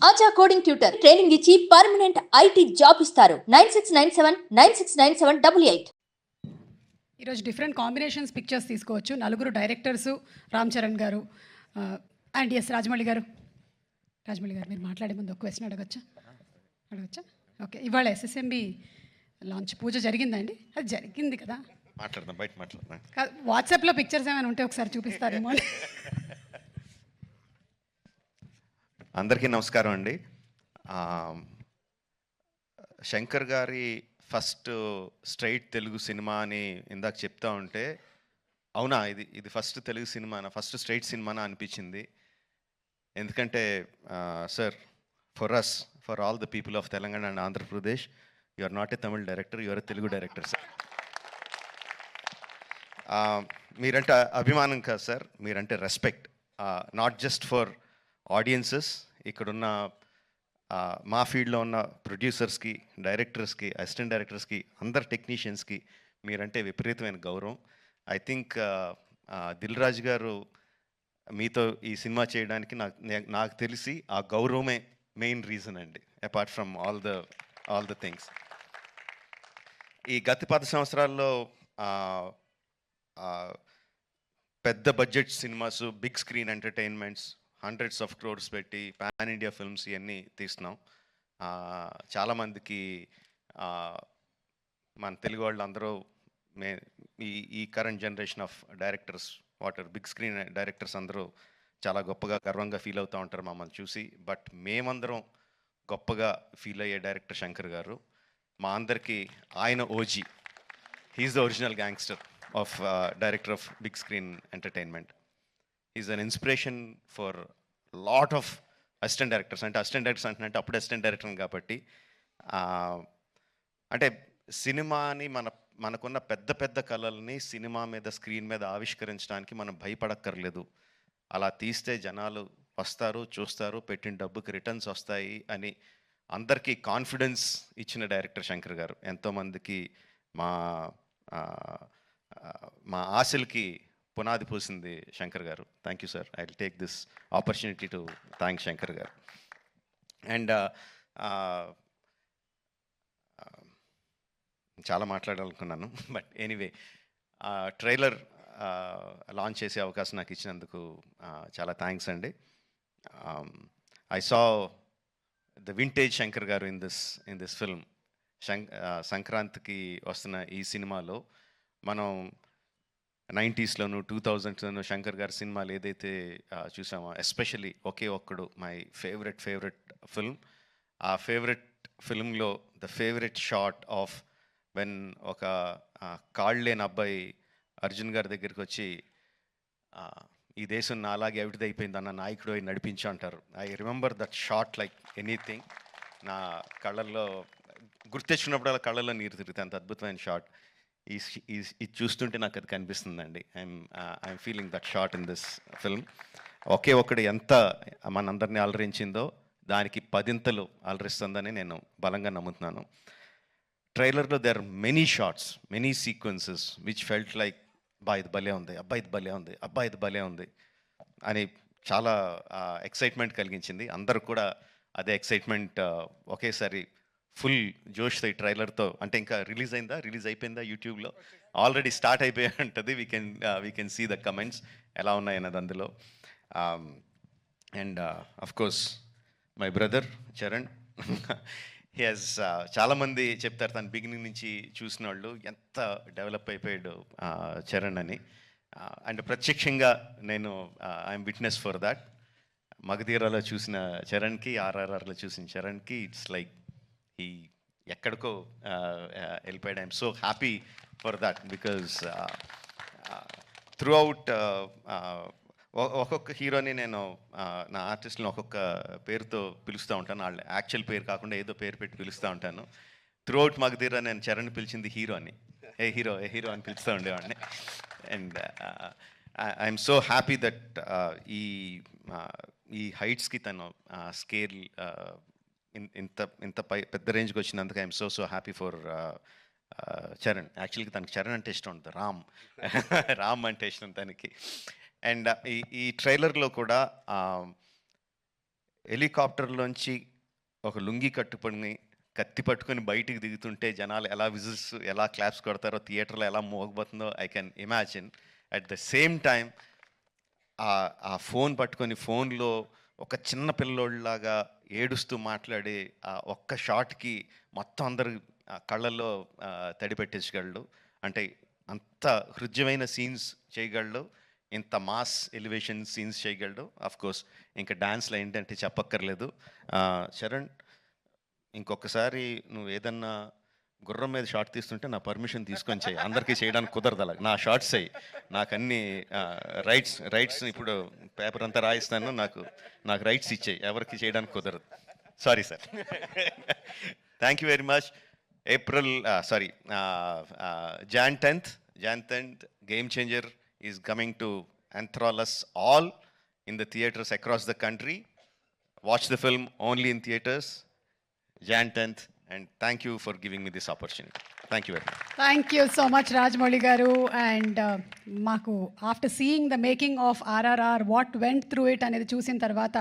ఆచా coding tutor training ఇచ్చి permanent IT job ఇస్తారు. 9697969788. ఈరోజు డిఫరెంట్ కాంబినేషన్స్ పిక్చర్స్ తీసుకోవచ్చు. నలుగురు డైరెక్టర్స్, రామ్ చరణ్ గారు అండ్ ఎస్ రాజమౌళి గారు. రాజమౌళి గారు మీరు మాట్లాడే ముందు ఒక క్వశ్చన్ అడగచ్చా? ఓకే, ఇవాళ ఎస్ఎస్ఎంబి లాంచ్ పూజ జరిగిందండి? అది జరిగింది కదా, మాట్లాడదాం, బయట మాట్లాడదాం. వాట్సాప్లో పిక్చర్స్ ఏమైనా ఉంటే ఒకసారి చూపిస్తారేమో. అందరికీ నమస్కారం అండి. శంకర్ గారి ఫస్ట్ స్ట్రైట్ తెలుగు సినిమా అని ఇందాక చెప్తా ఉంటే, అవునా ఇది ఫస్ట్ తెలుగు సినిమానా, ఫస్ట్ స్ట్రైట్ సినిమానా అనిపించింది. ఎందుకంటే sir, for all the people of Telangana and Andhra Pradesh, you are not a Tamil director, you are a Telugu director sir. మీరంటే అభిమానం కాదు సార్, మీరంటే respect. Not just for audiences, ఇక్కడున్న మా ఫీల్డ్లో ఉన్న ప్రొడ్యూసర్స్కి, డైరెక్టర్స్కి, అసిస్టెంట్ డైరెక్టర్స్కి, అందరు టెక్నీషియన్స్కి మీరంటే విపరీతమైన గౌరవం. ఐ థింక్ దిల్ రాజు గారు మీతో ఈ సినిమా చేయడానికి నాకు తెలిసి ఆ గౌరవమే మెయిన్ రీజన్ అండి, apart from all the things. ఈ గత 10 సంవత్సరాల్లో పెద్ద budget cinemas, big screen entertainments, hundreds of crores పెట్టి పాన్ ఇండియా ఫిల్మ్స్ ఇవన్నీ తీస్తున్నాం. చాలామందికి మన తెలుగు వాళ్ళు అందరూ ఈ current generation of directors, big screen directors అందరూ చాలా గొప్పగా, గర్వంగా ఫీల్ అవుతూ ఉంటారు మమ్మల్ని చూసి. బట్ మేమందరం గొప్పగా ఫీల్ అయ్యే డైరెక్టర్ శంకర్ గారు. మా అందరికీ ఆయన OG. He's the original gangster of director of big screen entertainment. Is an inspiration for lot of assistant directors. అంటే అసిస్టెంట్ డైరెక్టర్స్ అంటే అప్పుడు అసిస్టెంట్ డైరెక్టర్ కాబట్టి, అంటే సినిమాని మనకున్న పెద్ద పెద్ద కళల్ని సినిమా మీద, స్క్రీన్ మీద ఆవిష్కరించడానికి మనం భయపడక్కర్లేదు. అలా తీస్తే జనాలు వస్తారు, చూస్తారు, పెట్టిన డబ్బుకి రిటర్న్స్ వస్తాయి అని అందరికీ కాన్ఫిడెన్స్ ఇచ్చిన డైరెక్టర్ శంకర్ గారు. ఎంతోమందికి మా ఆశలకి పునాది పూసింది శంకర్ గారు. Thank you sir. I will take this opportunity to thank Shankar గారు. అండ్ చాలా మాట్లాడాలనుకున్నాను, బట్ ఎనీవే, ట్రైలర్ లాంచ్ చేసే అవకాశం నాకు ఇచ్చినందుకు చాలా థ్యాంక్స్ అండి. I saw the vintage Shankar గారు ఇన్ దిస్ ఫిల్మ్. సంక్రాంతికి వస్తున్న ఈ సినిమాలో మనం 90స్లోను 2000స్లోను శంకర్ గారి సినిమాలు ఏదైతే చూసామో, especially Oke Okkadu my favourite film. ఆ ఫేవరెట్ ఫిల్మ్లో the favourite shot of when ఒక కాళ్ళు లేని అబ్బాయి అర్జున్ గారి దగ్గరికి వచ్చి, ఈ దేశం నా అలాగే అవిటిదైపోయింది అన్న నాయకుడు అయి నడిపించు అంటారు. I remember that shot like anything. నా కళ్ళల్లో గుర్తెచ్చినప్పుడు అలా కళ్ళల్లో నీరు తిరుగుతాయి, అంత అద్భుతమైన షాట్. ఇది చూస్తుంటే నాకు అది కనిపిస్తుందండి. I'm feeling that shot in this film. Oke Okkadu ఎంత మనందరినీ అలరించిందో దానికి 10 అలరిస్తుందని నేను బలంగా నమ్ముతున్నాను. ట్రైలర్లో there are many shots, many sequences which felt like ఇది భలే ఉంది, ఇది భలే ఉంది అని చాలా ఎక్సైట్మెంట్ కలిగించింది. అందరూ కూడా అదే ఎక్సైట్మెంట్ ఒకేసారి ఫుల్ జోష్తో ఈ ట్రైలర్తో. అంటే ఇంకా రిలీజ్ అయిపోయిందా యూట్యూబ్లో? ఆల్రెడీ స్టార్ట్ అయిపోయి ఉంటుంది. We can see the comments ఎలా ఉన్నాయన్నది అందులో. And of course my brother Charan, he has, చాలామంది చెప్తారు తను బిగినింగ్ నుంచి చూసిన వాళ్ళు ఎంత డెవలప్ అయిపోయాడు చరణ్ అని. అండ్ ప్రత్యక్షంగా నేను ఐఎమ్ విట్నెస్ ఫర్ దాట్. మగధీరాలో చూసిన చరణ్కి, ఆర్ఆర్ఆర్లో చూసిన చరణ్కి ఇట్స్ లైక్ ఈ ఎక్కడికో వెళ్ళిపోయాడు. I'm so happy for that because through out ఒక్కొక్క హీరోని నేను నా ఆర్టిస్ట్ని ఒక్కొక్క పేరుతో పిలుస్తూ ఉంటాను. వాళ్ళ యాక్చువల్ పేరు కాకుండా ఏదో పేరు పెట్టి పిలుస్తూ ఉంటాను. త్రూ అవుట్ మగధీరా నేను చరణ్ పిలిచింది హీరో అని, ఏ హీరో అని పిలుస్తూ ఉండేవాడిని. And I'm so happy that ఈ హైట్స్కి తను స్కేల్ ఇంత పెద్ద రేంజ్కి వచ్చినందుకు I'm so happy for Charan. యాక్చువల్గా తనకి చరణ్ అంటే ఇష్టం ఉంటుంది, రామ్ అంటే ఇష్టం తనకి. అండ్ ఈ ట్రైలర్లో కూడా హెలికాప్టర్లోంచి ఒక లుంగి కట్టుకొని కత్తి పట్టుకొని బయటికి దిగుతుంటే జనాలు ఎలా విజిల్స్ ఎలా క్లాప్స్ కొడతారో థియేటర్లో ఎలా మోగబోతుందో I can imagine. At the same time ఆ ఫోన్ పట్టుకొని ఫోన్లో ఒక చిన్న పిల్లోళ్ళలాగా ఏడుస్తూ మాట్లాడే ఆ ఒక్క షాట్కి మొత్తం అందరు కళ్ళల్లో తడి పెట్టేసగలడు. అంటే అంత హృద్యమైన సీన్స్ చేయగలడు, ఇంత మాస్ ఎలివేషన్ సీన్స్ చేయగలడు. ఆఫ్ కోర్స్ ఇంకా డాన్స్లో ఏంటంటే చెప్పక్కర్లేదు. చరణ్, ఇంకొకసారి నువ్వు ఏదన్నా గుర్రం మీద షార్ట్ తీస్తుంటే నా పర్మిషన్ తీసుకొని చేయి. అందరికీ చేయడానికి కుదరదు అలా. నా షార్ట్స్ అయ్యి నాకు అన్ని రైట్స్ ఇప్పుడు పేపర్ అంతా రాయిస్తాను, నాకు రైట్స్ ఇచ్చేయి, ఎవరికి చేయడానికి కుదరదు. Sorry sir. Thank you very much. Jan 10th, Game Changer is coming to enthrall us all in the theatres across the country. Watch the film only in theatres, Jan 10th, and thank you for giving me this opportunity. Thank you very much. Thank you so much Rajamouli గారు. And మాకు after seeing the making of RRR what went through it అనేది చూసిన తర్వాత